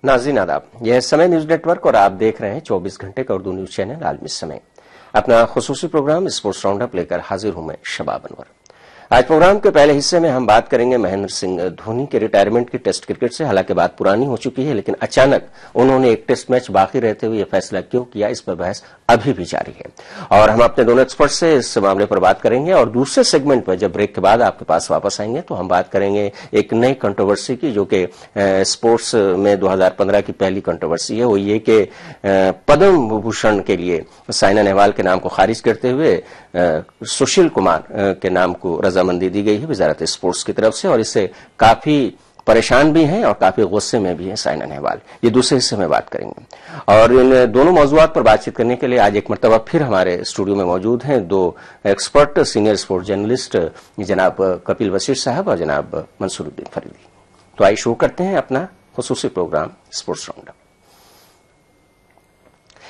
नाज़रीन आदाब, यह समय न्यूज नेटवर्क और आप देख रहे हैं 24 घंटे का उर्दू न्यूज चैनल आलमी समय। अपना खुसूसी प्रोग्राम स्पोर्ट्स राउंडअप लेकर हाजिर हूं मैं शबाब अनवर। आज प्रोग्राम के पहले हिस्से में हम बात करेंगे महेंद्र सिंह धोनी के रिटायरमेंट की टेस्ट क्रिकेट से। हालांकि बात पुरानी हो चुकी है, लेकिन अचानक उन्होंने एक टेस्ट मैच बाकी रहते हुए यह फैसला क्यों किया, इस पर बहस अभी भी जारी है और हम अपने दोनों एक्सपर्ट से इस मामले पर बात करेंगे। और दूसरे सेगमेंट में जब ब्रेक के बाद आपके पास वापस आएंगे तो हम बात करेंगे एक नई कंट्रोवर्सी की, जो कि स्पोर्ट्स में 2015 की पहली कंट्रोवर्सी है। वो ये कि पद्म विभूषण के लिए साइना नेहवाल के नाम को खारिज करते हुए सुशील कुमार के नाम को रजामंदी दी गई है वजारत स्पोर्ट्स की तरफ से, और इससे काफी परेशान भी हैं और काफी गुस्से में भी हैं साइना नेहवाल। ये दूसरे हिस्से में बात करेंगे और इन दोनों मौजूआत पर बातचीत करने के लिए आज एक मरतबा फिर हमारे स्टूडियो में मौजूद हैं दो एक्सपर्ट, सीनियर स्पोर्ट्स जर्नलिस्ट जनाब कपिल वसीर साहब और जनाब मंसूरुद्दीन फरीदी। तो आइए शुरू करते हैं अपना खुसूसी प्रोग्राम स्पोर्ट्स राउंडअप।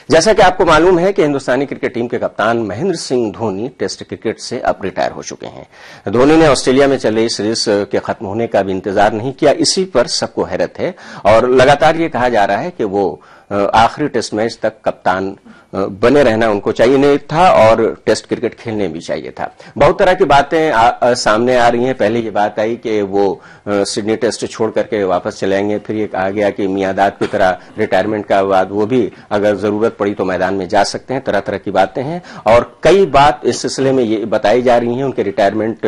जैसा कि आपको मालूम है कि हिंदुस्तानी क्रिकेट टीम के कप्तान महेंद्र सिंह धोनी टेस्ट क्रिकेट से अब रिटायर हो चुके हैं। धोनी ने ऑस्ट्रेलिया में चल रही सीरीज के खत्म होने का भी इंतजार नहीं किया, इसी पर सबको हैरत है और लगातार ये कहा जा रहा है कि वो आखिरी टेस्ट मैच तक कप्तान बने रहना उनको चाहिए नहीं था और टेस्ट क्रिकेट खेलने भी चाहिए था। बहुत तरह की बातें सामने आ रही हैं। पहले ये बात आई कि वो सिडनी टेस्ट छोड़ करके वापस चले आएंगे, फिर ये कहा गया कि मियादाद की तरह रिटायरमेंट का बाद वो भी अगर जरूरत पड़ी तो मैदान में जा सकते हैं। तरह तरह की बातें हैं और कई बात इस सिलसिले में ये बताई जा रही हैं उनके रिटायरमेंट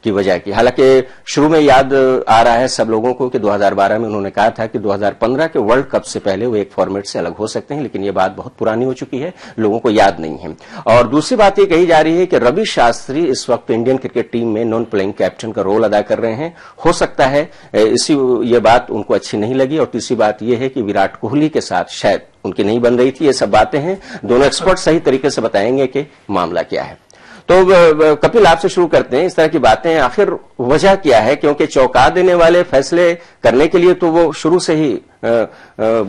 की वजह की। हालांकि शुरू में याद आ रहा है सब लोगों को कि 2012 में उन्होंने कहा था कि 2015 के वर्ल्ड कप से पहले वो एक फॉर्मेट से अलग हो सकते हैं, लेकिन ये बात बहुत पुरानी हो चुकी है, लोगों को याद नहीं है। और दूसरी बात ये कही जा रही है कि रवि शास्त्री इस वक्त इंडियन क्रिकेट टीम में नॉन प्लेइंग कैप्टन का रोल अदा कर रहे हैं। हो सकता है ये बात उनको अच्छी नहीं लगी। और तीसरी बात यह है कि विराट कोहली के साथ शायद उनकी नहीं बन रही थी। ये सब बातें हैं, दोनों एक्सपर्ट सही तरीके से बताएंगे कि मामला क्या है। तो कपिल, आपसे शुरू करते हैं। इस तरह की बातें आखिर वजह क्या है? क्योंकि चौंका देने वाले फैसले करने के लिए तो वो शुरू से ही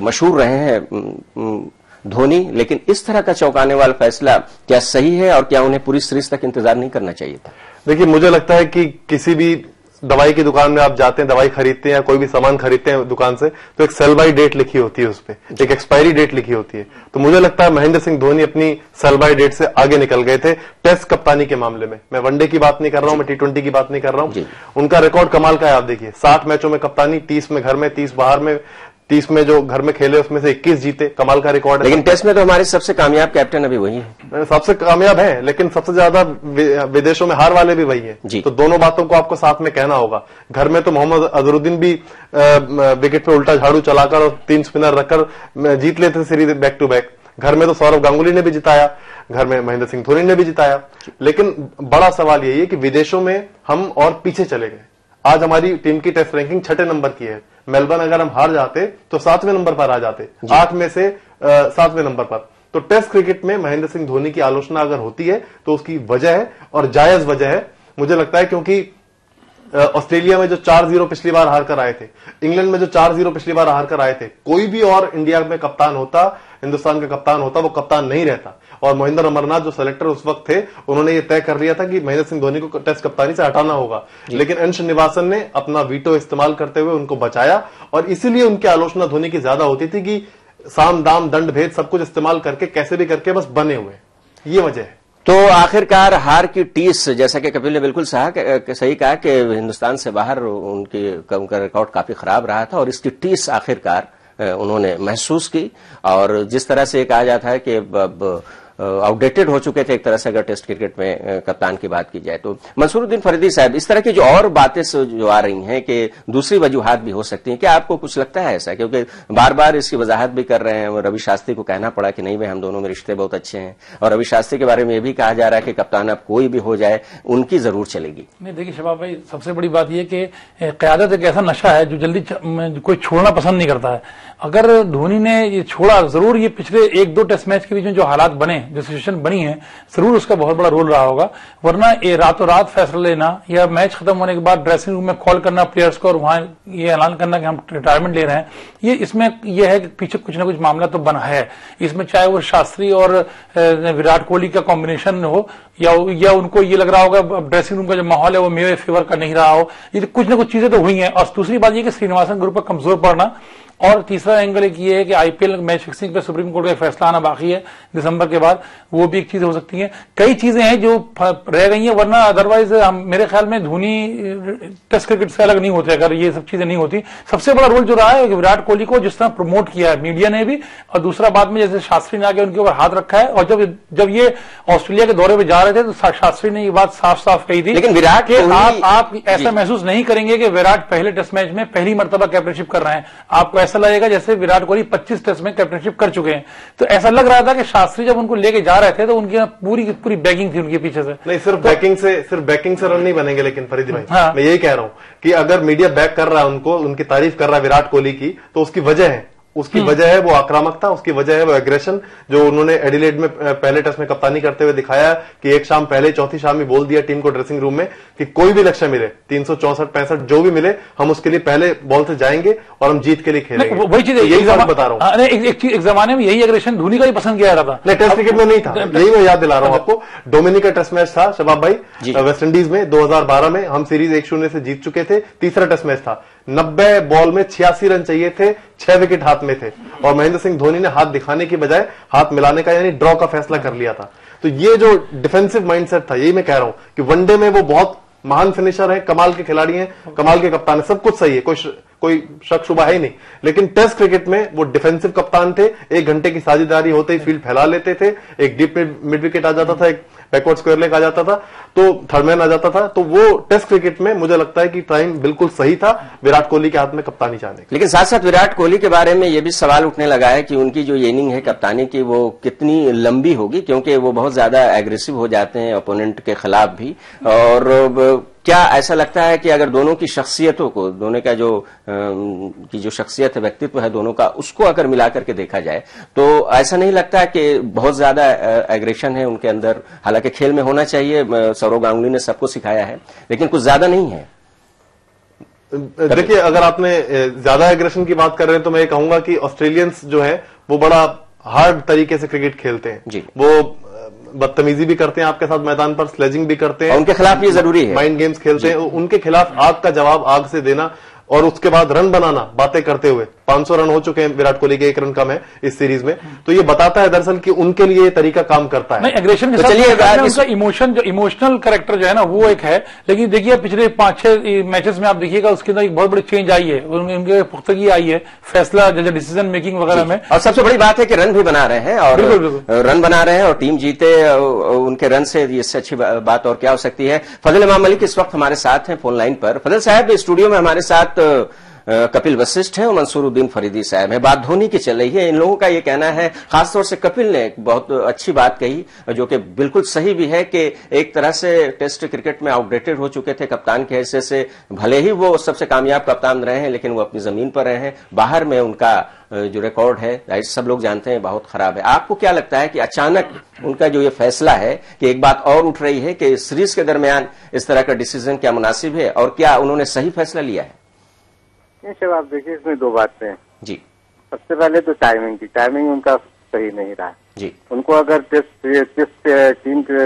मशहूर रहे हैं धोनी, लेकिन इस तरह का चौंकाने वाला फैसला क्या सही है और क्या उन्हें पूरी सीरीज तक इंतजार नहीं करना चाहिए था? देखिए, मुझे लगता है कि किसी भी दवाई की दुकान में आप जाते हैं, दवाई खरीदते हैं या कोई भी सामान खरीदते हैं दुकान से, तो एक सेल बाय डेट लिखी होती है, उसपे एक एक्सपायरी डेट लिखी होती है। तो मुझे लगता है महेंद्र सिंह धोनी अपनी सेल बाय डेट से आगे निकल गए थे टेस्ट कप्तानी के मामले में। मैं वनडे की बात नहीं कर रहा हूं, मैं T20 की बात नहीं कर रहा हूं। उनका रिकॉर्ड कमाल का है। आप देखिए, 60 मैचों में कप्तानी, 30 में घर में, 30 बाहर में, 30 में जो घर में खेले उसमें से 21 जीते, कमाल का रिकॉर्ड है। लेकिन टेस्ट में तो हमारे सबसे कामयाब कैप्टन अभी वही है। सबसे कामयाब है, लेकिन सबसे ज्यादा विदेशों में हार वाले भी वही है। तो दोनों बातों को आपको साथ में कहना होगा। घर में तो मोहम्मद अजहरुद्दीन भी विकेट पे उल्टा झाड़ू चलाकर और 3 स्पिनर रखकर जीत लेते थे सीरीज बैक टू बैक। घर में तो सौरव गांगुली ने भी जिताया, घर में महेंद्र सिंह धोनी ने भी जिताया। लेकिन बड़ा सवाल यही है कि विदेशों में हम और पीछे चले गए। आज हमारी टीम की टेस्ट रैंकिंग 6ठे नंबर की है। मेलबर्न अगर हम हार जाते तो 7वें नंबर पर आ जाते, 8 में से 7वें नंबर पर। तो टेस्ट क्रिकेट में महेंद्र सिंह धोनी की आलोचना अगर होती है तो उसकी वजह है और जायज वजह है, मुझे लगता है। क्योंकि ऑस्ट्रेलिया में जो 4-0 पिछली बार हार कर आए थे, इंग्लैंड में जो 4-0 पिछली बार हार कर आए थे, कोई भी और इंडिया में कप्तान होता, हिंदुस्तान का कप्तान होता, वो कप्तान नहीं रहता। और महेंद्र अमरनाथ जो सेलेक्टर उस वक्त थे, उन्होंने ये तय कर लिया था कि महेंद्र सिंह धोनी को टेस्ट कप्तानी से हटाना होगा। लेकिन एन श्रीनिवासन ने अपना वीटो इस्तेमाल करते हुए उनको बचाया और इसीलिए उनकी आलोचना धोनी की ज्यादा होती थी कि साम दाम दंड भेद सब कुछ इस्तेमाल करके कैसे भी करके बस बने हुए। ये वजह है। तो आखिरकार हार की टीस, जैसा कि कपिल ने बिल्कुल सही कहा कि हिंदुस्तान से बाहर उनका रिकॉर्ड काफी खराब रहा था और इसकी टीस आखिरकार उन्होंने महसूस की। और जिस तरह से कहा जाता है कि आउटडेटेड हो चुके थे एक तरह से अगर टेस्ट क्रिकेट में कप्तान की बात की जाए तो। मंसूरुद्दीन फरीदी साहब, इस तरह की जो और बातें जो आ रही हैं कि दूसरी वजूहात भी हो सकती हैं, क्या आपको कुछ लगता है ऐसा? क्योंकि बार बार इसकी वजाहत भी कर रहे हैं। रवि शास्त्री को कहना पड़ा कि नहीं भाई, हम दोनों में रिश्ते बहुत अच्छे हैं, और रवि शास्त्री के बारे में यह भी कहा जा रहा है कि कप्तान अब कोई भी हो जाए उनकी जरूर चलेगी। नहीं, देखिए शबाब भाई, सबसे बड़ी बात यह कि क़यादत एक ऐसा नशा है जो जल्दी कोई छोड़ना पसंद नहीं करता है। अगर धोनी ने ये छोड़ा, जरूर ये पिछले 1-2 टेस्ट मैच के बीच में जो हालात बने, जो सिचुएशन बनी है, जरूर उसका बहुत बड़ा रोल रहा होगा। वरना ये रातों रात फैसला लेना या मैच खत्म होने के बाद ड्रेसिंग रूम में कॉल करना प्लेयर्स को और वहां ये ऐलान करना कि हम रिटायरमेंट ले रहे हैं, ये इसमें यह है कि पीछे कुछ ना कुछ मामला तो बना है इसमें। चाहे वो शास्त्री और विराट कोहली का कॉम्बिनेशन हो या उनको ये लग रहा होगा ड्रेसिंग रूम का जो माहौल है वो मेरे फेवर का नहीं रहा हो, ये कुछ ना कुछ चीजें तो हुई हैं। और दूसरी बात ये कि श्रीनिवासन ग्रुप का कमजोर पड़ना और तीसरा एंगल एक ये है कि आईपीएल मैच फिक्सिंग पे सुप्रीम कोर्ट का फैसला आना बाकी है दिसंबर के बाद, वो भी एक चीज हो सकती है। कई चीजें हैं जो रह गई हैं, वरना अदरवाइज मेरे ख्याल में धोनी टेस्ट क्रिकेट से अलग नहीं होते अगर ये सब चीजें नहीं होती। सबसे बड़ा रोल जो रहा है विराट कोहली को जिस तरह प्रमोट किया है मीडिया ने भी, और दूसरा बाद में जैसे शास्त्री ने आके उनके ऊपर हाथ रखा है, और जब ये ऑस्ट्रेलिया के दौरे पे जा रहे थे तो शास्त्री ने ये बात साफ साफ कही थी, लेकिन विराट के आप ऐसा महसूस नहीं करेंगे कि विराट पहले टेस्ट मैच में पहली मर्तबा कैप्टनशिप कर रहे हैं, आपको ऐसा लगेगा जैसे विराट कोहली 25 टेस्ट में कैप्टनशिप कर चुके हैं। तो ऐसा लग रहा था कि शास्त्री जब उनको लेके जा रहे थे तो उनकी पूरी बैकिंग थी उनके पीछे से। नहीं, सिर्फ बैकिंग से रन नहीं बनेंगे, लेकिन फरीदी भाई मैं यही कह रहा हूं कि अगर मीडिया बैक कर रहा है उनको, उनकी तारीफ कर रहा है विराट कोहली की, तो उसकी वजह है, उसकी वजह है वो आक्रामकता, उसकी वजह है वो एग्रेशन जो उन्होंने एडिलेड में पहले टेस्ट में कप्तानी करते हुए दिखाया कि एक शाम पहले चौथी शाम ही बोल दिया टीम को ड्रेसिंग रूम में कि कोई भी लक्ष्य मिले 364-65 जो भी मिले हम उसके लिए पहले बॉल से जाएंगे और हम जीत के लिए खेलेंगे। वही चीज यही बात बता रहा हूँ। एक जमाने में यही एग्रेशन धोनी का ही पसंद किया जा रहा था। नहीं, टेस्ट क्रिकेट में नहीं था, यही मैं याद दिला रहा हूँ आपको। डोमिनिका टेस्ट मैच था शबाब भाई वेस्ट इंडीज में 2012 में, हम सीरीज 1-0 से जीत चुके थे, तीसरा टेस्ट मैच था, 90 बॉल में 86 रन चाहिए थे, 6 विकेट हाथ में थे, और महेंद्र सिंह धोनी ने हाथ दिखाने की बजाय हाथ मिलाने का यानी ड्रॉ का फैसला कर लिया था। तो ये जो डिफेंसिव माइंडसेट था, यही मैं कह रहा हूं कि वनडे में वो बहुत महान फिनिशर है, कमाल के खिलाड़ी हैं, कमाल के कप्तान है, सब कुछ सही है, कोई शक शुबा है ही नहीं, लेकिन टेस्ट क्रिकेट में वो डिफेंसिव कप्तान थे। 1 घंटे की साझेदारी होते ही फील्ड फैला लेते थे, एक डीप मिड विकेट आ जाता था, एक बैकवर्ड स्क्वायर लेग आ जाता था, तो थर्ड मैन आ जाता था। तो वो टेस्ट क्रिकेट में मुझे लगता है कि टाइम बिल्कुल सही था विराट कोहली के हाथ में कप्तानी जाने की। लेकिन साथ साथ विराट कोहली के बारे में यह भी सवाल उठने लगा है कि उनकी जो इनिंग है कप्तानी की वो कितनी लंबी होगी, क्योंकि वो बहुत ज्यादा एग्रेसिव हो जाते हैं ओपोनेंट के खिलाफ भी। और क्या ऐसा लगता है कि अगर दोनों की शख्सियतों को, दोनों का जो शख्सियत है, व्यक्तित्व है दोनों का, उसको अगर मिला करके देखा जाए तो ऐसा नहीं लगता कि बहुत ज्यादा एग्रेशन है उनके अंदर? हालांकि खेल में होना चाहिए, सौरव गांगुली ने सबको सिखाया है, लेकिन कुछ ज्यादा नहीं है। देखिए, अगर आपने ज्यादा एग्रेशन की बात कर रहे हैं तो मैं ये कहूंगा कि ऑस्ट्रेलियंस जो है वो बड़ा हार्ड तरीके से क्रिकेट खेलते हैं जी। वो बदतमीजी भी करते हैं आपके साथ मैदान पर, स्लेजिंग भी करते हैं, उनके खिलाफ ये जरूरी है, माइंड गेम्स खेलते हैं, उनके खिलाफ आग का जवाब आग से देना और उसके बाद रन बनाना बातें करते हुए। 500 रन हो चुके हैं विराट कोहली के, 1 रन कम है इस सीरीज में, तो ये बताता है दरअसल कि उनके लिए ये तरीका काम करता है। नहीं, एग्रेशन के साथ उनका इमोशन, जो इमोशनल कैरेक्टर जो है ना वो एक है, लेकिन देखिए पिछले 5-6 मैचेस में आप देखिएगा उसके अंदर एक बहुत बड़ी चेंज आई है, उनके पुख्तगी आई है, फैसला जैसे डिसीजन मेकिंग वगैरह में। और सबसे बड़ी बात है कि रन भी बना रहे हैं, और रन बना रहे हैं और टीम जीते उनके रन से, इससे अच्छी बात और क्या हो सकती है। फजल इमाम मलिक इस वक्त हमारे साथ हैं फोन लाइन पर। फजल साहब, स्टूडियो में हमारे साथ कपिल वशिष्ठ है और मंसूरुद्दीन फरीदी साहब है। बात धोनी की चल रही है, इन लोगों का ये कहना है, खासतौर से कपिल ने एक बहुत अच्छी बात कही जो कि बिल्कुल सही भी है, कि एक तरह से टेस्ट क्रिकेट में आउटडेटेड हो चुके थे कप्तान के हैसियत से। भले ही वो सबसे कामयाब कप्तान रहे हैं, लेकिन वो अपनी जमीन पर रहे हैं, बाहर में उनका जो रिकॉर्ड है सब लोग जानते हैं बहुत खराब है। आपको क्या लगता है कि अचानक उनका जो ये फैसला है, कि एक बात और उठ रही है कि सीरीज के दरमियान इस तरह का डिसीजन क्या मुनासिब है, और क्या उन्होंने सही फैसला लिया है? नहीं, आप देखिए इसमें 2 बातें हैं जी। सबसे पहले तो टाइमिंग की, टाइमिंग उनका सही नहीं रहा जी। उनको अगर टेस्ट टीम के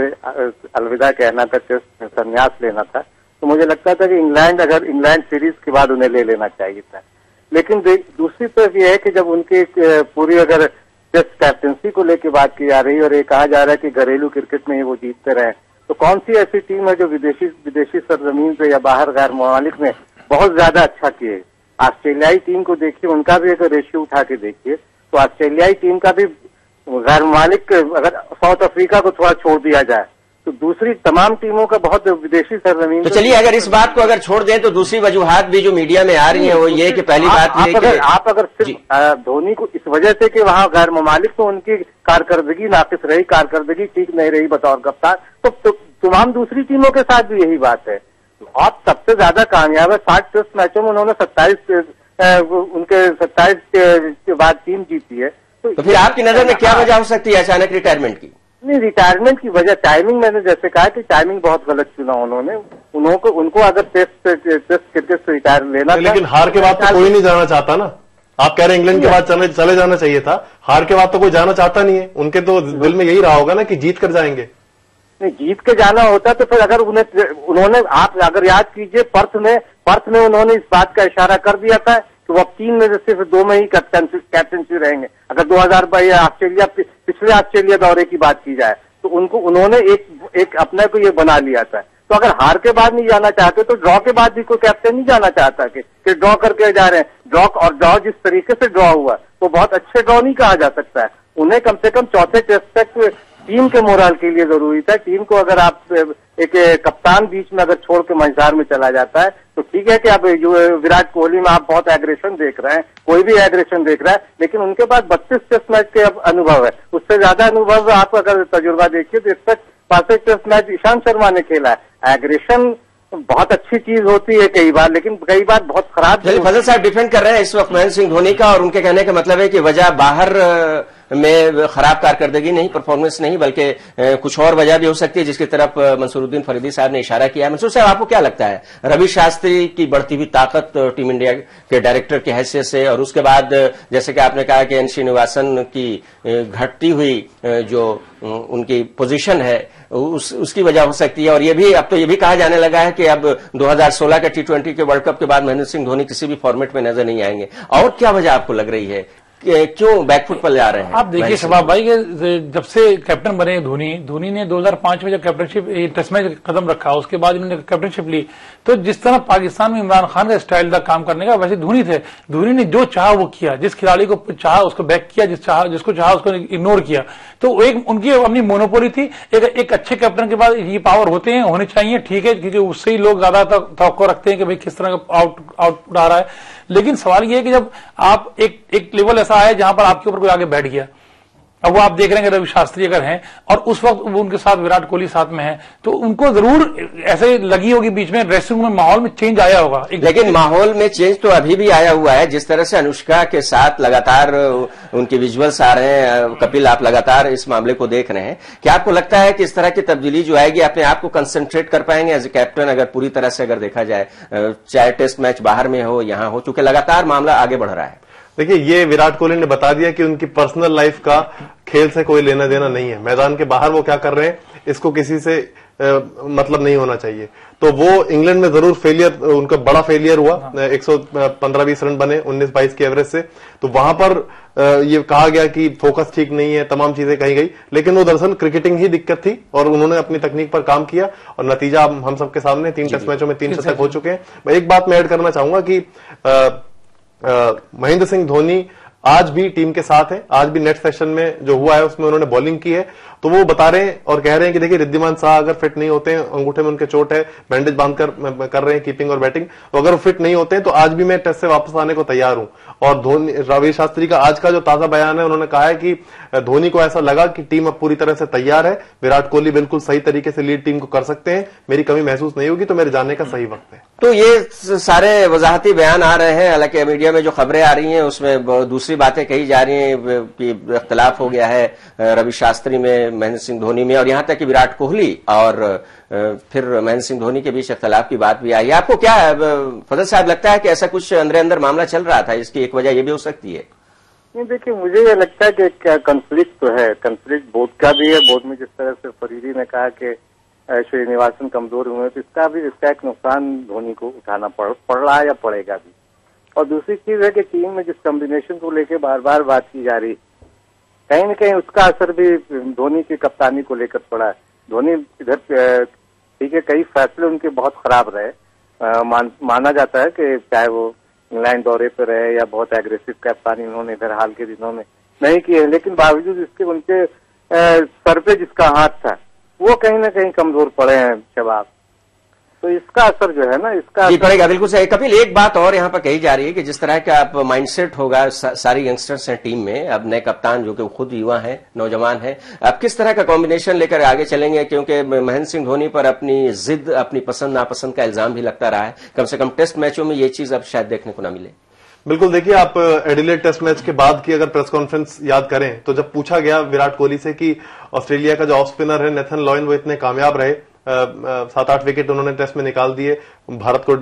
अलविदा कहना था, टेस्ट संन्यास लेना था, तो मुझे लगता था कि इंग्लैंड सीरीज के बाद उन्हें ले लेना चाहिए था। लेकिन दूसरी तरफ यह है कि जब उनकी पूरी अगर टेस्ट कैप्टनसी को लेकर बात की जा रही है और ये कहा जा रहा है कि घरेलू क्रिकेट में ही वो जीतते रहे, तो कौन सी ऐसी टीम है जो विदेशी सरजमीन पे या बाहर गैर ममालिक में बहुत ज्यादा अच्छा किए? ऑस्ट्रेलियाई टीम को देखिए, उनका भी अगर रेशियो उठा के देखिए तो ऑस्ट्रेलियाई टीम का भी गैर मालिक, अगर साउथ अफ्रीका को थोड़ा छोड़ दिया जाए तो दूसरी तमाम टीमों का बहुत विदेशी सरजमीन। तो चलिए, अगर इस बात को अगर छोड़ दें तो दूसरी वजूहात भी जो मीडिया में आ रही है वो ये कि पहली बात आप अगर सिर्फ धोनी को इस वजह से कि वहाँ गैर ममालिक तो उनकी कारकर्दगी नाकिस रही, कारकर्दगी ठीक नहीं रही बतौर कप्तान, तो तमाम दूसरी टीमों के साथ भी यही बात है। आप सबसे ज्यादा कामयाब है, 60 टेस्ट मैचों में उन्होंने 27 के बाद टीम जीती है। तो फिर आपकी नजर में क्या वजह हो सकती है अचानक रिटायरमेंट की? नहीं, रिटायरमेंट की वजह टाइमिंग, मैंने जैसे कहा कि टाइमिंग बहुत गलत चुना उनको अगर टेस्ट क्रिकेट से रिटायर लेना, लेकिन हार के बाद तो कोई नहीं जाना चाहता ना। आप कह रहे हैं इंग्लैंड के बाद चले जाना चाहिए था, हार के बाद तो कोई जाना चाहता नहीं है। उनके तो दिल में यही रहा होगा ना कि जीत कर जाएंगे। नहीं, जीत के जाना होता तो फिर अगर उन्होंने, आप अगर याद कीजिए पर्थ में उन्होंने इस बात का इशारा कर दिया था कि वो अब 3 में से सिर्फ 2 में ही कैप्टनसी रहेंगे। अगर 2022 ऑस्ट्रेलिया पिछले ऑस्ट्रेलिया दौरे की बात की जाए तो उन्होंने एक अपने को ये बना लिया था। तो अगर हार के बाद नहीं जाना चाहते तो ड्रॉ के बाद भी कोई कैप्टन नहीं जाना चाहता कि ड्रॉ करके जा रहे हैं। ड्रॉ जिस तरीके से ड्रॉ हुआ तो बहुत अच्छे ड्रॉ नहीं कहा जा सकता है। उन्हें कम से कम चौथे टेस्ट तक टीम के मोरल के लिए जरूरी था। टीम को अगर आप एक कप्तान बीच में अगर छोड़ के मंझार में चला जाता है तो ठीक है कि अब विराट कोहली में आप बहुत एग्रेशन देख रहे हैं, कोई भी एग्रेशन देख रहा है, लेकिन उनके पास 32 टेस्ट मैच के अब अनुभव है। उससे ज्यादा अनुभव आप अगर तजुर्बा देखिए तो इस तक 5 टेस्ट मैच ईशांत शर्मा ने खेला है। एग्रेशन बहुत अच्छी चीज होती है कई बार, लेकिन कई बार बहुत खराब। फजल साहब डिफेंड कर रहे हैं इस वक्त महेंद्र सिंह धोनी का, और उनके कहने का मतलब है कि वजह बाहर में खराब कारकर्दगी नहीं, परफॉर्मेंस नहीं, बल्कि कुछ और वजह भी हो सकती है जिसकी तरफ मंसूरुद्दीन फरीदी साहब ने इशारा किया। मंसूर साहब, आपको क्या लगता है रवि शास्त्री की बढ़ती हुई ताकत टीम इंडिया के डायरेक्टर की हैसियत से, और उसके बाद जैसे कि आपने कहा कि एन श्रीनिवासन की घटती हुई जो उनकी पोजीशन है उसकी वजह हो सकती है, और ये भी अब तो ये भी कहा जाने लगा है कि अब 2016 के T20 के वर्ल्ड कप के बाद महेंद्र सिंह धोनी किसी भी फॉर्मेट में नजर नहीं आएंगे। और क्या वजह आपको लग रही है, क्यों बैकफुट पर जा रहे हैं? आप देखिए शबाब भाई के जब से कैप्टन बने धोनी ने 2005 में जब कैप्टनशिप टेस्ट मैच कदम रखा, उसके बाद इन्होंने कैप्टनशिप ली, तो जिस तरह पाकिस्तान में इमरान खान का स्टाइल था काम करने का, वैसे धोनी थे। धोनी ने जो चाहा वो किया, जिस खिलाड़ी को चाहा उसको बैक किया, जिसको चाहा उसको इग्नोर किया। तो एक उनकी अपनी मोनोपोली थी। एक अच्छे कैप्टन के पास ये पावर होने चाहिए, ठीक है, क्योंकि उससे ही लोग ज्यादा तवक्को रखते हैं कि भाई किस तरह का आउटपुट आ रहा है। लेकिन सवाल ये है कि जब आप एक लेवल ऐसा आया जहां पर आपके ऊपर कोई आगे बैठ गया, अब वो आप देख रहे हैं कि रवि शास्त्री अगर हैं और उस वक्त वो उनके साथ विराट कोहली साथ में है, तो उनको जरूर ऐसे लगी होगी बीच में ड्रेसिंग रूम में माहौल में चेंज आया होगा। लेकिन माहौल में चेंज तो अभी भी आया हुआ है। जिस तरह से अनुष्का के साथ लगातार उनके विजुअल्स आ रहे हैं, कपिल आप लगातार इस मामले को देख रहे हैं, क्या आपको लगता है कि इस तरह की तब्दीली जो आएगी अपने आप को कंसंट्रेट कर पाएंगे एज ए कैप्टन, अगर पूरी तरह से अगर देखा जाए, चाहे टेस्ट मैच बाहर में हो यहां हो, क्योंकि लगातार मामला आगे बढ़ रहा है? देखिए, ये विराट कोहली ने बता दिया कि उनकी पर्सनल लाइफ का खेल से कोई लेना देना नहीं है। मैदान के बाहर वो क्या कर रहे हैं इसको किसी से मतलब नहीं होना चाहिए। तो वो इंग्लैंड में जरूर फेलियर, उनका बड़ा फेलियर हुआ, 115-20 रन बने 19-22 की एवरेज से। तो वहां पर ये कहा गया कि फोकस ठीक नहीं है, तमाम चीजें कही गई, लेकिन वो दरअसल क्रिकेटिंग ही दिक्कत थी और उन्होंने अपनी तकनीक पर काम किया और नतीजा हम सबके सामने 3 टेस्ट मैचों में 3 शतक हो चुके हैं। एक बात मैं ऐड करना चाहूंगा कि महेंद्र सिंह धोनी आज भी टीम के साथ है। आज भी नेट सेशन में जो हुआ है उसमें उन्होंने बॉलिंग की है, तो वो बता रहे हैं और कह रहे हैं कि देखिए रिद्धिमान शाह अगर फिट नहीं होते हैं, अंगूठे में उनके चोट है, बैंडेज बांधकर कर रहे हैं कीपिंग और बैटिंग, तो अगर वो फिट नहीं होते हैं तो आज भी मैं टेस्ट से वापस आने को तैयार हूं। और रवि शास्त्री का आज का जो ताजा बयान है, उन्होंने कहा है कि धोनी को ऐसा लगा कि टीम अब पूरी तरह से तैयार है, विराट कोहली बिल्कुल सही तरीके से लीड टीम को कर सकते हैं, मेरी कमी महसूस नहीं होगी, तो मेरे जाने का सही वक्त है। तो ये सारे वजाहती बयान आ रहे हैं, हालांकि मीडिया में जो खबरें आ रही हैं उसमें दूसरी बातें कही जा रही हैं कि इख्तलाफ हो गया है रवि शास्त्री में, महेंद्र सिंह धोनी में, और यहां तक कि विराट कोहली और फिर महेंद्र सिंह धोनी के बीच इख्तलाफ की बात भी आई है। आपको क्या फजल साहब लगता है कि ऐसा कुछ अंदर मामला चल रहा था, इसकी एक वजह यह भी हो सकती है? नहीं, देखिए मुझे ये लगता है कि क्या कंफ्लिक्ट तो है, कंफ्लिक्ट बोर्ड का भी है। बोर्ड में जिस तरह से फरीदी ने कहा कि श्रीनिवासन कमजोर हुए, तो इसका एक नुकसान धोनी को उठाना पड़ रहा है या पड़ेगा भी। और दूसरी चीज है कि टीम में जिस कॉम्बिनेशन को लेकर बार बार बात की जा रही, कहीं न कहीं उसका असर भी धोनी की कप्तानी को लेकर पड़ा है। धोनी इधर ठीक है, कई फैसले उनके बहुत खराब रहे, माना जाता है कि चाहे वो इंग्लैंड दौरे पर रहे या बहुत एग्रेसिव कप्तानी उन्होंने इधर हाल के दिनों में नहीं की है, लेकिन बावजूद इसके उनके सर पे जिसका हाथ था वो कहीं ना कहीं कमजोर पड़े हैं शबाब। तो इसका असर जो है ना, इसका जी पड़ेगा, बिल्कुल सही। कपिल, एक बात और यहाँ पर कही जा रही है कि जिस तरह का आप माइंडसेट होगा, सारी यंगस्टर्स हैं टीम में, अब नए कप्तान जो कि खुद युवा हैं, नौजवान हैं, अब किस तरह का कॉम्बिनेशन लेकर आगे चलेंगे, क्योंकि महेंद्र सिंह धोनी पर अपनी जिद, अपनी पसंद नापसंद का इल्जाम भी लगता रहा है। कम से कम टेस्ट मैचों में ये चीज अब शायद देखने को ना मिले। बिल्कुल, देखिए आप एडिलेड टेस्ट मैच के बाद की अगर प्रेस कॉन्फ्रेंस याद करें तो जब पूछा गया विराट कोहली से कि ऑस्ट्रेलिया का जो ऑफ स्पिनर है नेथन लॉयन, वो इतने कामयाब रहे, 7-8 विकेट उन्होंने टेस्ट में निकाल दिए, भारत को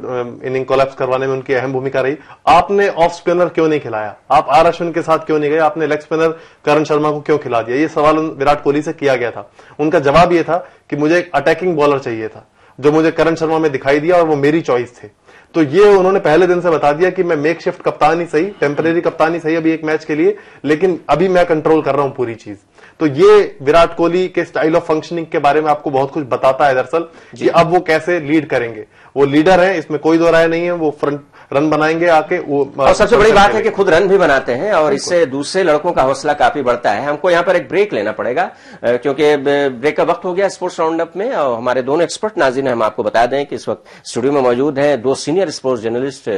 इनिंग कोलैप्स करवाने में उनकी अहम भूमिका रही, आपने ऑफ स्पिनर क्यों नहीं खिलाया, आप आर अश्विन के साथ क्यों नहीं गए, आपने लेग स्पिनर करण शर्मा को क्यों खिला दिया? ये सवाल विराट कोहली से किया गया था। उनका जवाब ये था कि मुझे एक अटैकिंग बॉलर चाहिए था, जो मुझे करण शर्मा में दिखाई दिया और वो मेरी चॉइस थे। तो ये उन्होंने पहले दिन से बता दिया कि मैं मेक शिफ्ट कप्तान ही सही, टेम्परेरी कप्तान ही सही अभी एक मैच के लिए, लेकिन अभी मैं कंट्रोल कर रहा हूं पूरी चीज। तो ये विराट कोहली के स्टाइल ऑफ फंक्शनिंग के बारे में आपको बहुत कुछ बताता है दरअसल, कि अब वो कैसे लीड करेंगे। वो लीडर है, इसमें कोई दो राय नहीं है, वो फ्रंट रन बनाएंगे आके वो। और सबसे बड़ी बात है कि खुद रन भी बनाते हैं और इससे दूसरे लड़कों का हौसला काफी बढ़ता है। हमको यहाँ पर एक ब्रेक लेना पड़ेगा क्योंकि ब्रेक का वक्त हो गया स्पोर्ट्स राउंड अप में। और हमारे दोनों एक्सपर्ट नाज़रीन हम आपको बता दें कि इस वक्त स्टूडियो में मौजूद हैं दो senior sports journalist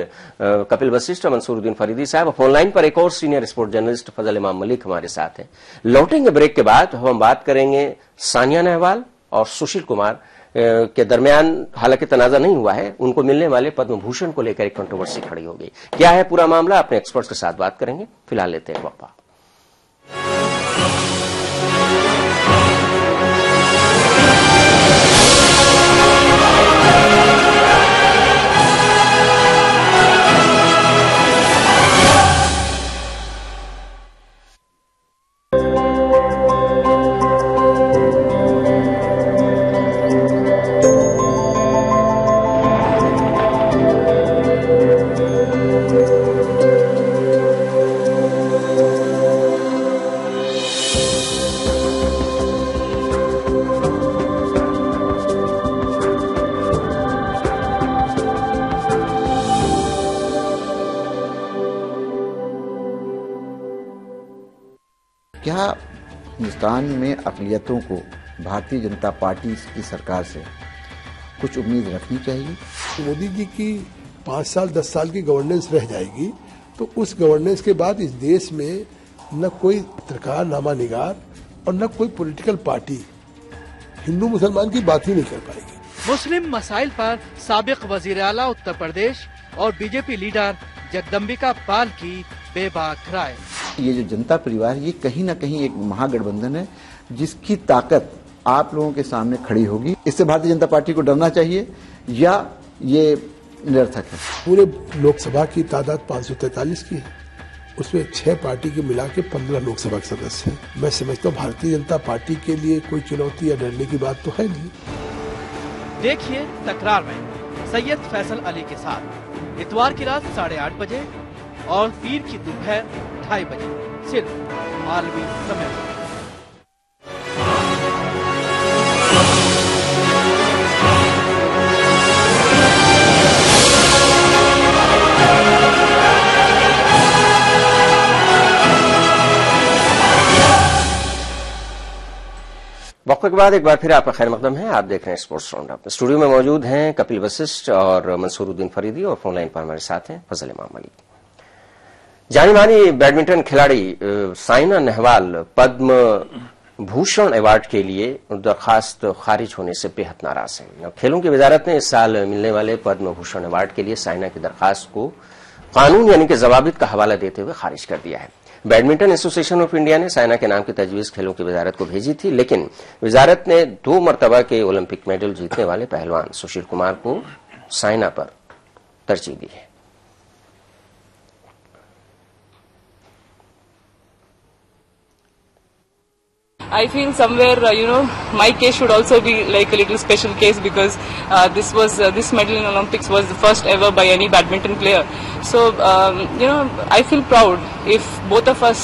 Kapil Vashishtha और मंसूरुद्दीन फरीदी साहब। फोन लाइन पर एक और सीनियर स्पोर्ट्स जर्नलिस्ट फजल इमाम मलिक हमारे साथ हैं। लौटेंगे ब्रेक के बाद हम बात करेंगे सानिया नेहवाल और सुशील कुमार के दरमियान हालांकि तनाजा नहीं हुआ है, उनको मिलने वाले पद्म भूषण को लेकर एक कंट्रोवर्सी खड़ी हो गई। क्या है पूरा मामला, अपने एक्सपर्ट्स के साथ बात करेंगे। फिलहाल लेते हैं वक्फा। क्या हिंदुस्तान में अक़लियतों को भारतीय जनता पार्टी की सरकार से कुछ उम्मीद रखनी चाहिए? मोदी जी की 5 साल 10 साल की गवर्नेंस रह जाएगी तो उस गवर्नेंस के बाद इस देश में न कोई पत्रकार नामा निगार और न कोई पॉलिटिकल पार्टी हिंदू मुसलमान की बात ही नहीं कर पाएगी। मुस्लिम मसाइल पर साबिक वजीर आला उत्तर प्रदेश और बीजेपी लीडर जगदम्बिका पाल की बेबाक राय। ये जो जनता परिवार ये कहीं ना कहीं एक महागठबंधन है जिसकी ताकत आप लोगों के सामने खड़ी होगी। इससे भारतीय जनता पार्टी को डरना चाहिए या ये निरर्थक है? पूरे लोकसभा की तादाद 543 की है, उसमें 6 पार्टी के मिला के 15 लोकसभा के सदस्य हैं। मैं समझता हूँ भारतीय जनता पार्टी के लिए कोई चुनौती या डरने की बात तो है नहीं। देखिए तकरार में सैयद फैसल अली के साथ इतवार की रात 8:30 बजे और पीर की दोपहर 2:30 बजे सिर्फ आलमी समय। वक्फे के बाद एक बार फिर आपका खैर मकदम है। आप देख रहे हैं स्पोर्ट्स राउंड अप। स्टूडियो में मौजूद हैं कपिल वशिष्ठ और मंसूरुद्दीन फरीदी और फोन लाइन पर हमारे साथ हैं फजल इमाम मलिक। जानी मानी बैडमिंटन खिलाड़ी साइना नेहवाल पद्म भूषण अवार्ड के लिए दरखास्त खारिज होने से बेहद नाराज हैं। खेलों की वजारत ने इस साल मिलने वाले पद्म भूषण अवार्ड के लिए साइना की दरखास्त को कानून यानी कि जवाबित का हवाला देते हुए खारिज कर दिया है। बैडमिंटन एसोसिएशन ऑफ इंडिया ने साइना के नाम की तजवीज खेलों की वजारत को भेजी थी, लेकिन वजारत ने 2 मरतबा के ओलंपिक मेडल जीतने वाले पहलवान सुशील कुमार को साइना पर तरजीह दी है। I feel somewhere, my case should also be like a little special case because this medal in Olympics was the first ever by any badminton player. So, I feel proud if both of us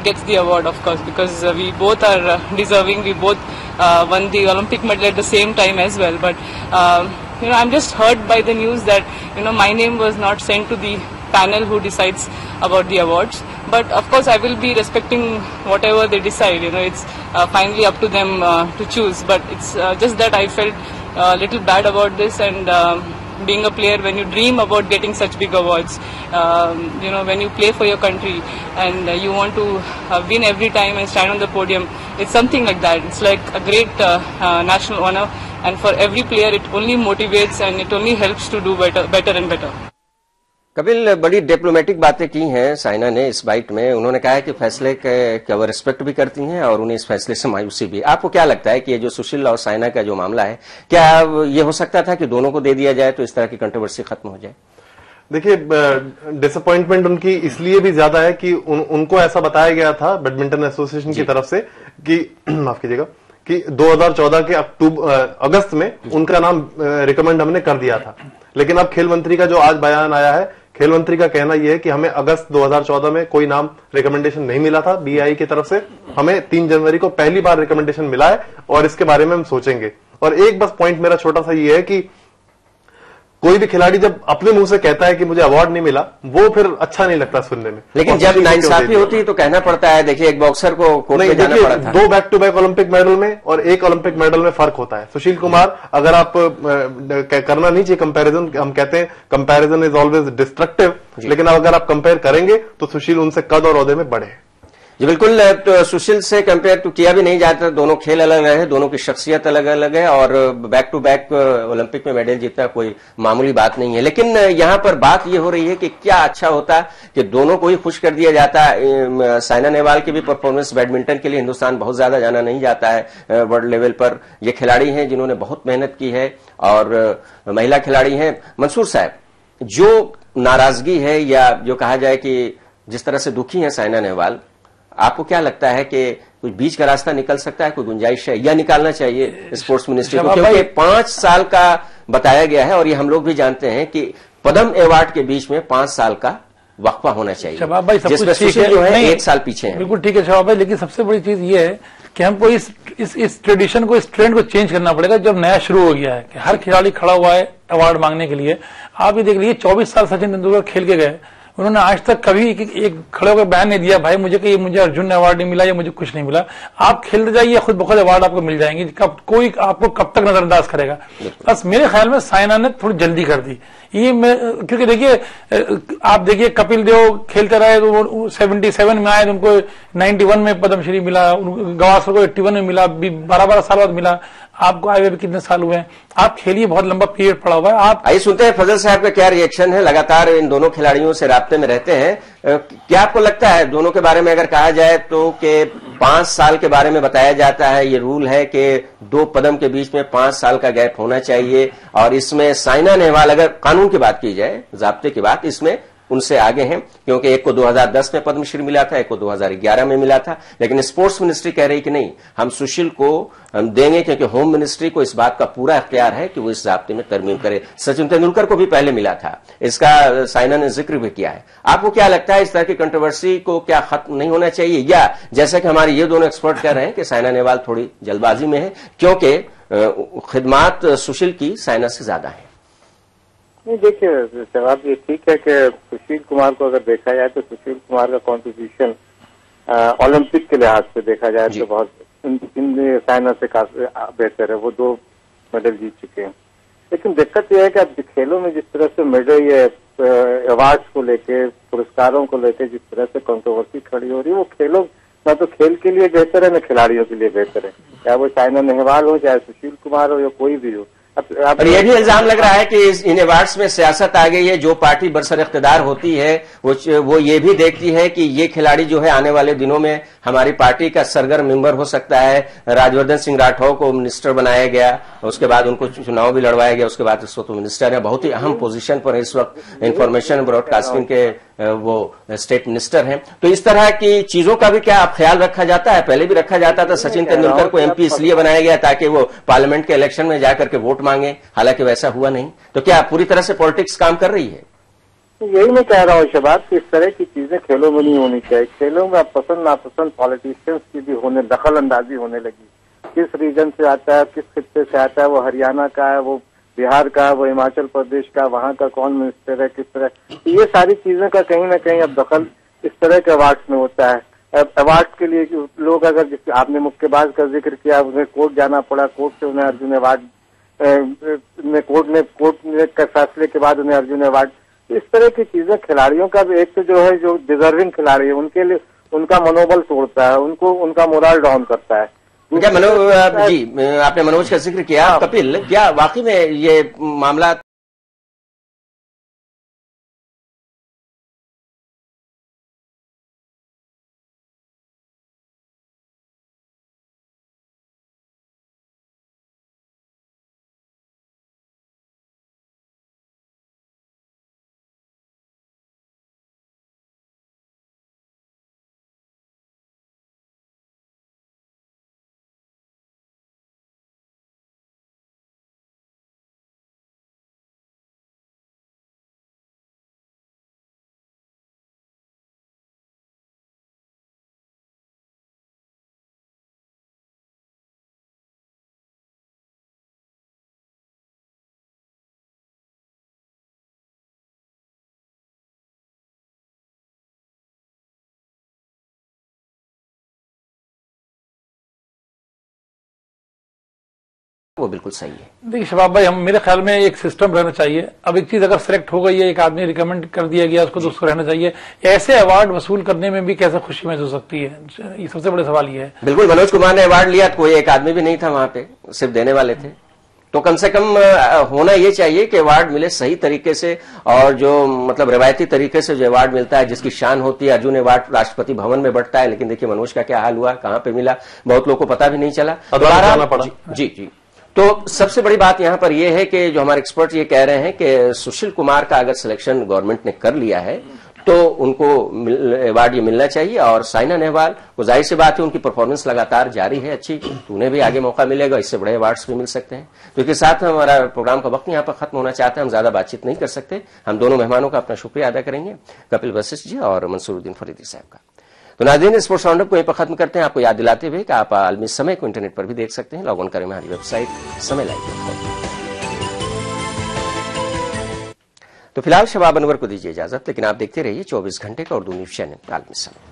gets the award, of course, because we both are deserving. We both won the Olympic medal at the same time as well. But, I'm just hurt by the news that, my name was not sent to the panel who decides about the awards. But of course I will be respecting whatever they decide. It's finally up to them to choose. But it's just that I felt a little bad about this. And being a player, when you dream about getting such big awards, when you play for your country and you want to win every time and stand on the podium, it's something like that. It's like a great national honor. And for every player, it only motivates and it only helps to do better and better. Kapil, बड़ी diplomatic बातें की हैं साइना ने इस bite में। उन्होंने कहा है कि फैसले के वो रिस्पेक्ट भी करती हैं और उन्हें इस फैसले से मायूसी भी। आपको क्या लगता है कि ये जो सुशील और साइना का जो मामला है, क्या ये हो सकता था कि दोनों को दे दिया जाए तो इस तरह की कंट्रोवर्सी खत्म हो जाए? देखिए, डिसअपॉइंटमेंट उनकी इसलिए भी ज्यादा है कि उनको ऐसा बताया गया था बैडमिंटन एसोसिएशन की तरफ से कि माफ कीजिएगा कि 2014 के अगस्त में उनका नाम रिकमेंड हमने कर दिया था, लेकिन अब खेल मंत्री का जो आज बयान आया है, खेल मंत्री का कहना यह है कि हमें अगस्त 2014 में कोई नाम रिकमेंडेशन नहीं मिला था बीआई की तरफ से, हमें 3 जनवरी को पहली बार रिकमेंडेशन मिला है और इसके बारे में हम सोचेंगे। और एक बस पॉइंट मेरा छोटा सा ये है कि कोई भी खिलाड़ी जब अपने मुंह से कहता है कि मुझे अवार्ड नहीं मिला, वो फिर अच्छा नहीं लगता सुनने में। लेकिन जब नाइंसाफी होती है तो कहना पड़ता है। देखिए, एक बॉक्सर को कोर्ट में जाना पड़ा था। 2 back to back Olympic medal में और 1 ओलंपिक मेडल में फर्क होता है। सुशील कुमार, अगर आप करना नहीं चाहिए कंपैरिजन, हम कहते हैं कंपैरिजन इज ऑलवेज डिस्ट्रक्टिव, लेकिन अगर आप कंपेयर करेंगे तो सुशील उनसे कद और ओहदे में बढ़े। जी बिल्कुल, तो सुशील से कंपेयर तो किया भी नहीं जाता। दोनों खेल अलग अलग है, दोनों की शख्सियत अलग अलग है और बैक टू बैक ओलंपिक में मेडल जीतना कोई मामूली बात नहीं है। लेकिन यहां पर बात यह हो रही है कि क्या अच्छा होता कि दोनों को ही खुश कर दिया जाता। साइना नेहवाल की भी परफॉर्मेंस बैडमिंटन के लिए हिंदुस्तान बहुत ज्यादा जाना नहीं जाता है वर्ल्ड लेवल पर। ये खिलाड़ी हैं जिन्होंने बहुत मेहनत की है और महिला खिलाड़ी हैं। मंसूर साहब, जो नाराजगी है या जो कहा जाए कि जिस तरह से दुखी है साइना नेहवाल, आपको क्या लगता है कि कुछ बीच का रास्ता निकल सकता है, कोई गुंजाइश है या निकालना चाहिए स्पोर्ट्स मिनिस्ट्री को? क्योंकि 5 साल का बताया गया है और ये हम लोग भी जानते हैं कि पद्म अवार्ड के बीच में 5 साल का वक्फा होना चाहिए, जिसमें सुशील जो है 1 साल पीछे है। बिल्कुल ठीक है शबाब भाई, लेकिन सबसे बड़ी चीज ये है कि हमको इस ट्रेडिशन को, इस ट्रेंड को चेंज करना पड़ेगा। जब नया शुरू हो गया है कि हर खिलाड़ी खड़ा हुआ है अवार्ड मांगने के लिए। आप ये देख लीजिए, 24 साल सचिन तेंदुलकर खेल के गए, उन्होंने आज तक कभी एक खड़े होकर बयान नहीं दिया भाई मुझे अर्जुन अवार्ड नहीं मिला या मुझे कुछ नहीं मिला। आप खेलते जाइए, खुद ब खुद अवार्ड आपको मिल जाएंगे। कोई आपको कब तक नजरअंदाज करेगा? बस मेरे ख्याल में साइना ने थोड़ी जल्दी कर दी ये। क्योंकि देखिए, आप देखिए कपिल देव खेलते रहे तो वो 77 में आए तो उनको 91 में पद्मश्री मिला, गावस्कर को 81 में मिला, 12-12 साल बाद मिला। आपको आए हुए भी कितने साल हुए हैं? आप खेलिए, बहुत लंबा पीरियड पड़ा हुआ है। आप आइए सुनते हैं फजल साहब का क्या रिएक्शन है। लगातार इन दोनों खिलाड़ियों से राब्ते में रहते हैं। क्या आपको लगता है दोनों के बारे में अगर कहा जाए तो कि 5 साल के बारे में बताया जाता है, ये रूल है कि 2 पदम के बीच में 5 साल का गैप होना चाहिए और इसमें साइना नेहवाल, अगर कानून की बात की जाए, जाब्ते की बात, इसमें उनसे आगे हैं क्योंकि एक को 2010 में पद्मश्री मिला था, एक को 2011 में मिला था। लेकिन स्पोर्ट्स मिनिस्ट्री कह रही कि नहीं, हम सुशील को हम देंगे क्योंकि होम मिनिस्ट्री को इस बात का पूरा इख्तियार है कि वो इस ज़ाब्ते में तरमीम करे। सचिन तेंदुलकर को भी पहले मिला था, इसका साइना ने जिक्र भी किया है। आपको क्या लगता है, इस तरह की कंट्रोवर्सी को क्या खत्म नहीं होना चाहिए, या जैसे कि हमारे ये दोनों एक्सपर्ट कह रहे हैं कि साइना नेहवाल थोड़ी जल्दबाजी में है क्योंकि खिदमात सुशील की साइना से ज्यादा है? नहीं, देखिए जवाब ये ठीक है कि सुशील कुमार को अगर देखा जाए तो सुशील कुमार का कॉन्ट्रीब्यूशन ओलंपिक के लिहाज से देखा जाए तो बहुत इन साइना से काफी बेहतर है। वो 2 मेडल जीत चुके हैं। लेकिन दिक्कत यह है कि अब खेलों में जिस तरह से मेडल, ये अवार्ड्स को लेके, पुरस्कारों को लेके जिस तरह से कंट्रोवर्सी खड़ी हो रही है, वो खेलों ना तो खेल के लिए बेहतर है, ना खिलाड़ियों के लिए बेहतर है। चाहे वो साइना नेहवाल हो, चाहे सुशील कुमार हो या कोई भी हो। और यह भी इल्जाम लग रहा है कि इन अवार्ड्स में सियासत आ गई है। जो पार्टी बरसर इख्तिदार होती है वो ये भी देखती है कि ये खिलाड़ी जो है आने वाले दिनों में हमारी पार्टी का सरगर्म मेंबर हो सकता है। राजवर्धन सिंह राठौर को मिनिस्टर बनाया गया, उसके बाद उनको चुनाव भी लड़वाया गया, उसके बाद इस वक्त मिनिस्टर है, बहुत ही अहम पोजीशन पर है इस वक्त, इंफॉर्मेशन ब्रॉडकास्टिंग के वो स्टेट मिनिस्टर हैं। तो इस तरह की चीजों का भी क्या ख्याल रखा जाता है? पहले भी रखा जाता था। सचिन तेंदुलकर को एमपी इसलिए बनाया गया ताकि वो पार्लियामेंट के इलेक्शन में जाकर के वोट मांगे, हालांकि वैसा हुआ नहीं। तो क्या पूरी तरह से पॉलिटिक्स काम कर रही है? यही मैं कह रहा हूँ शबाब कि इस तरह की चीजें खेलों में नहीं होनी चाहिए। खेलों में अब पसंद नापसंद पॉलिटिशियंस की भी दखल अंदाजी होने लगी। किस रीजन से आता है, किस खित्ते से आता है, वो हरियाणा का है, वो बिहार का, वो हिमाचल प्रदेश का, वहां का कौन मिनिस्टर है, किस तरह, ये सारी चीजें का कहीं ना कहीं अब दखल इस तरह के अवार्ड्स में होता है। अवार्ड्स के लिए लोग, अगर जिस आपने मुक्केबाज का जिक्र किया, उन्हें कोर्ट जाना पड़ा, कोर्ट से उन्हें अर्जुन अवार्ड कोर्ट ने फैसले के बाद उन्हें अर्जुन अवार्ड। इस तरह की चीजें खिलाड़ियों का भी, एक तो जो है जो डिजर्विंग खिलाड़ी है उनके लिए उनका मनोबल तोड़ता है, उनका मोरल डाउन करता है। क्या आपने मनोज का जिक्र किया, कपिल, क्या वाकई में ये मामला वो बिल्कुल सही है। देखिए शबाब भाई, हम मेरे ख्याल में एक सिस्टम रहना चाहिए। अब एक चीज अगर सिलेक्ट हो गई है, एक आदमी रिकमेंड कर दिया गया उसको, तो उसको रहना चाहिए। ऐसे अवार्ड वसूल करने में भी कैसे खुशी महसूस हो सकती है, ये सबसे बड़ा सवाल ये है। बिल्कुल, मनोज कुमार ने अवार्ड लिया तो कोई एक आदमी भी नहीं था वहां पे, सिर्फ देने वाले थे। तो कम से कम होना ये चाहिए कि अवार्ड मिले सही तरीके से, और जो मतलब रिवायती तरीके से जो अवार्ड मिलता है, जिसकी शान होती है। अर्जुन अवार्ड राष्ट्रपति भवन में बढ़ता है, लेकिन देखिए मनोज का क्या हाल हुआ, कहां पे मिला, बहुत लोगों को पता भी नहीं चला। जाना पड़ा। जी। तो सबसे बड़ी बात यहां पर यह है कि जो हमारे एक्सपर्ट ये कह रहे हैं कि सुशील कुमार का अगर सिलेक्शन गवर्नमेंट ने कर लिया है तो उनको अवार्ड ये मिलना चाहिए। और साइना नेहवाल को जाहिर सी बात है, उनकी परफॉर्मेंस लगातार जारी है अच्छी, तो उन्हें भी आगे मौका मिलेगा, इससे बड़े अवार्ड्स भी मिल सकते हैं। तो इसके साथ हमारा प्रोग्राम का वक्त यहां पर खत्म होना चाहते हैं, हम ज्यादा बातचीत नहीं कर सकते। हम दोनों मेहमानों का अपना शुक्रिया अदा करेंगे, कपिल वशिष्ठ जी और मंसूरुद्दीन फरीदी साहब का। तो नाज़रीन, स्पोर्ट्स राउंडअप को यहीं पर खत्म करते हैं, आपको याद दिलाते हुए कि आप आलमी समय को इंटरनेट पर भी देख सकते हैं। लॉग ऑन करें हमारी वेबसाइट समय लाइव। तो फिलहाल शबाब अनवर को दीजिए इजाजत, लेकिन आप देखते रहिए 24 घंटे का उर्दू न्यूज चैनल आलमी समय।